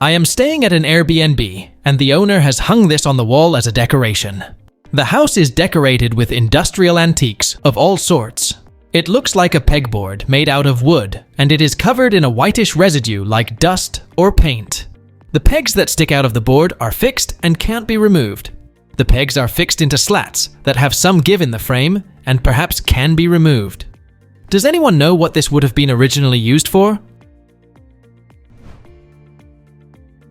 I am staying at an Airbnb, and the owner has hung this on the wall as a decoration. The house is decorated with industrial antiques of all sorts. It looks like a pegboard made out of wood, and it is covered in a whitish residue like dust or paint. The pegs that stick out of the board are fixed and can't be removed. The pegs are fixed into slats that have some give in the frame and perhaps can be removed. Does anyone know what this would have been originally used for?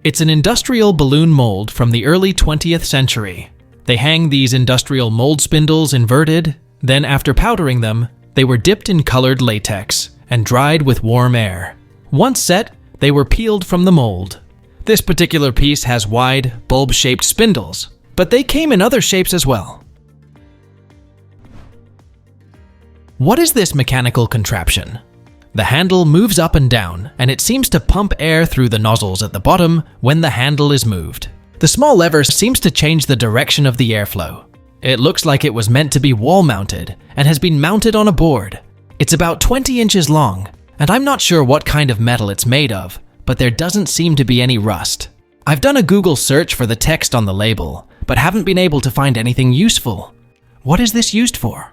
It's an industrial balloon mold from the early 20th century. They hang these industrial mold spindles inverted, then after powdering them, they were dipped in colored latex and dried with warm air. Once set, they were peeled from the mold. This particular piece has wide, bulb-shaped spindles, but they came in other shapes as well. What is this mechanical contraption? The handle moves up and down, and it seems to pump air through the nozzles at the bottom when the handle is moved. The small lever seems to change the direction of the airflow. It looks like it was meant to be wall-mounted and has been mounted on a board. It's about 20 inches long, and I'm not sure what kind of metal it's made of, but there doesn't seem to be any rust. I've done a Google search for the text on the label, but haven't been able to find anything useful. What is this used for?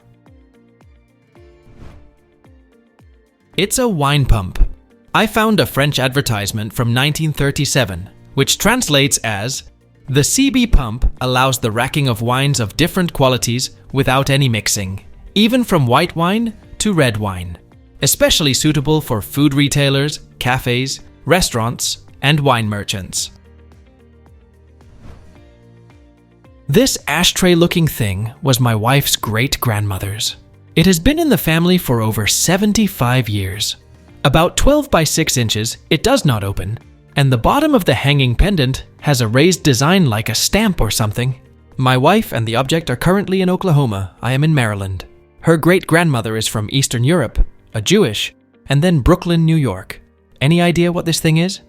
It's a wine pump. I found a French advertisement from 1937, which translates as, "The CB pump allows the racking of wines of different qualities without any mixing, even from white wine to red wine. Especially suitable for food retailers, cafes, restaurants, and wine merchants." This ashtray-looking thing was my wife's great-grandmother's. It has been in the family for over 75 years. About 12 by 6 inches, it does not open, and the bottom of the hanging pendant has a raised design like a stamp or something. My wife and the object are currently in Oklahoma. I am in Maryland. Her great-grandmother is from Eastern Europe, a Jewish, and then Brooklyn, New York. Any idea what this thing is?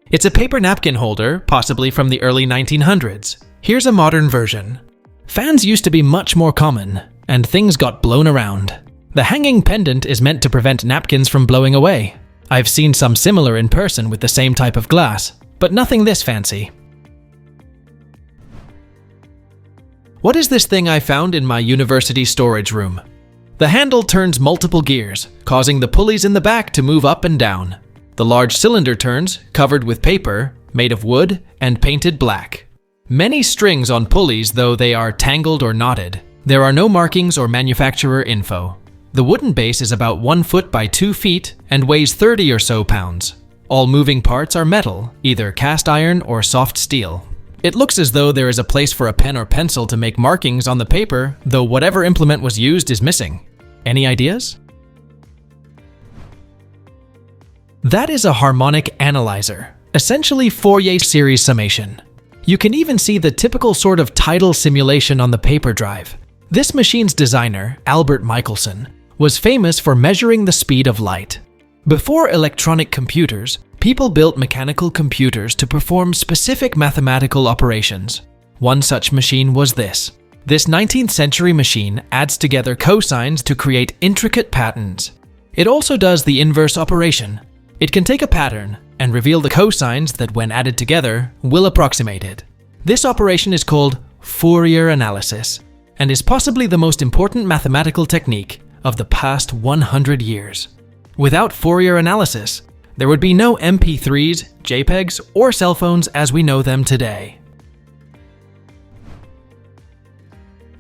It's a paper napkin holder, possibly from the early 1900s. Here's a modern version. Fans used to be much more common, and things got blown around. The hanging pendant is meant to prevent napkins from blowing away. I've seen some similar in person with the same type of glass, but nothing this fancy. What is this thing I found in my university storage room? The handle turns multiple gears, causing the pulleys in the back to move up and down. The large cylinder turns, covered with paper, made of wood, and painted black. Many strings on pulleys, though they are tangled or knotted. There are no markings or manufacturer info. The wooden base is about 1 foot by 2 feet and weighs 30 or so pounds. All moving parts are metal, either cast iron or soft steel. It looks as though there is a place for a pen or pencil to make markings on the paper, though whatever implement was used is missing. Any ideas? That is a harmonic analyzer, essentially Fourier series summation. You can even see the typical sort of tidal simulation on the paper drive. This machine's designer, Albert Michelson, was famous for measuring the speed of light. Before electronic computers, people built mechanical computers to perform specific mathematical operations. One such machine was this. This 19th century machine adds together cosines to create intricate patterns. It also does the inverse operation. It can take a pattern and reveal the cosines that, when added together, will approximate it. This operation is called Fourier analysis and is possibly the most important mathematical technique of the past 100 years. Without Fourier analysis, there would be no MP3s, JPEGs, or cell phones as we know them today.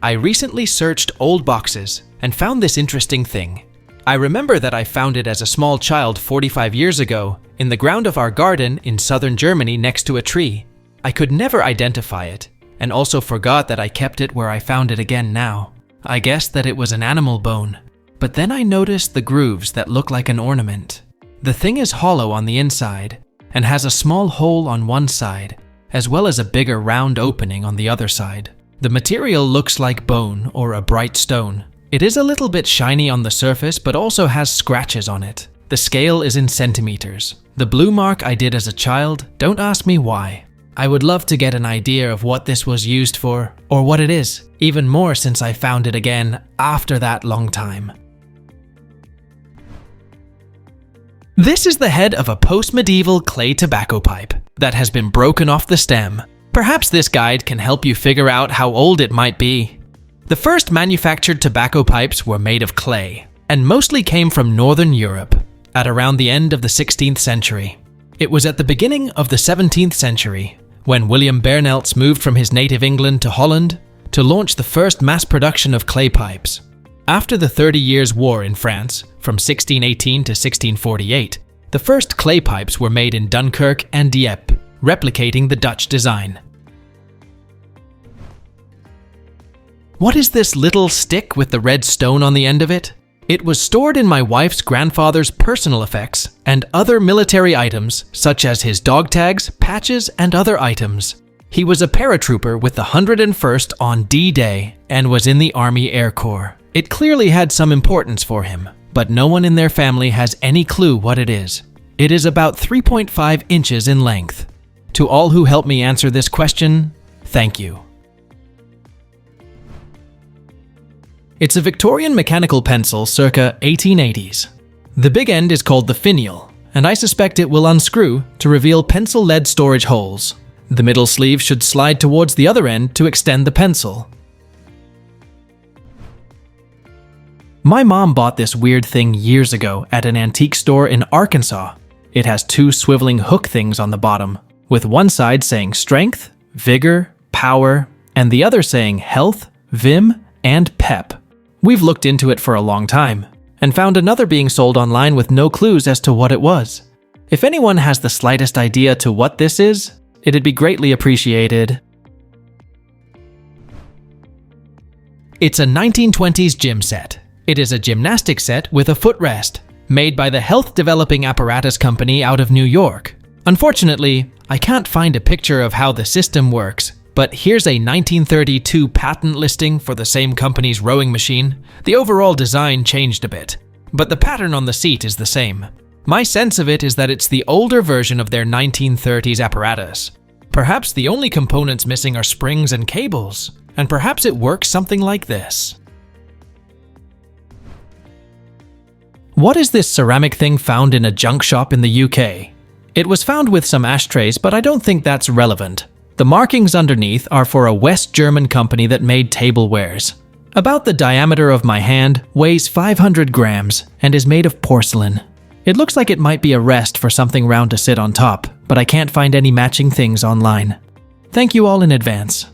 I recently searched old boxes and found this interesting thing. I remember that I found it as a small child 45 years ago in the ground of our garden in southern Germany next to a tree. I could never identify it, and also forgot that I kept it where I found it again now. I guessed that it was an animal bone, but then I noticed the grooves that look like an ornament. The thing is hollow on the inside and has a small hole on one side, as well as a bigger round opening on the other side. The material looks like bone or a bright stone. It is a little bit shiny on the surface, but also has scratches on it. The scale is in centimeters. The blue mark I did as a child, don't ask me why. I would love to get an idea of what this was used for, or what it is, even more since I found it again after that long time. This is the head of a post-medieval clay tobacco pipe that has been broken off the stem. Perhaps this guide can help you figure out how old it might be. The first manufactured tobacco pipes were made of clay, and mostly came from Northern Europe, at around the end of the 16th century. It was at the beginning of the 17th century when William Bernelts moved from his native England to Holland to launch the first mass production of clay pipes. After the 30 Years' War in France, from 1618 to 1648, the first clay pipes were made in Dunkirk and Dieppe, replicating the Dutch design. What is this little stick with the red stone on the end of it? It was stored in my wife's grandfather's personal effects and other military items, such as his dog tags, patches, and other items. He was a paratrooper with the 101st on D-Day and was in the Army Air Corps. It clearly had some importance for him, but no one in their family has any clue what it is. It is about 3.5 inches in length. To all who helped me answer this question, thank you. It's a Victorian mechanical pencil circa 1880s. The big end is called the finial, and I suspect it will unscrew to reveal pencil lead storage holes. The middle sleeve should slide towards the other end to extend the pencil. My mom bought this weird thing years ago at an antique store in Arkansas. It has two swiveling hook things on the bottom, with one side saying strength, vigor, power, and the other saying health, vim, and pep. We've looked into it for a long time, and found another being sold online with no clues as to what it was. If anyone has the slightest idea to what this is, it'd be greatly appreciated. It's a 1920s gym set. It is a gymnastic set with a footrest, made by the health developing apparatus company out of New York. Unfortunately, I can't find a picture of how the system works, but here's a 1932 patent listing for the same company's rowing machine. The overall design changed a bit, but the pattern on the seat is the same. My sense of it is that it's the older version of their 1930s apparatus. Perhaps the only components missing are springs and cables, and perhaps it works something like this. What is this ceramic thing found in a junk shop in the UK? It was found with some ashtrays, but I don't think that's relevant. The markings underneath are for a West German company that made tablewares. About the diameter of my hand, weighs 500 grams, and is made of porcelain. It looks like it might be a rest for something round to sit on top, but I can't find any matching things online. Thank you all in advance.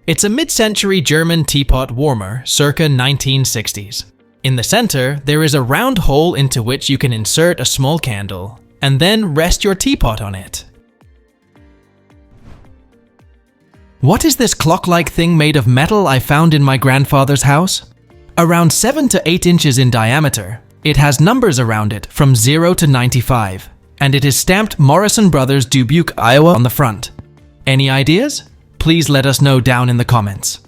It's a mid-century German teapot warmer, circa 1960s. In the center, there is a round hole into which you can insert a small candle, and then rest your teapot on it. What is this clock-like thing made of metal I found in my grandfather's house? Around 7 to 8 inches in diameter, it has numbers around it from 0 to 95, and it is stamped Morrison Brothers, Dubuque, Iowa on the front. Any ideas? Please let us know down in the comments.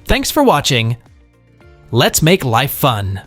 Thanks for watching. Let's make life fun.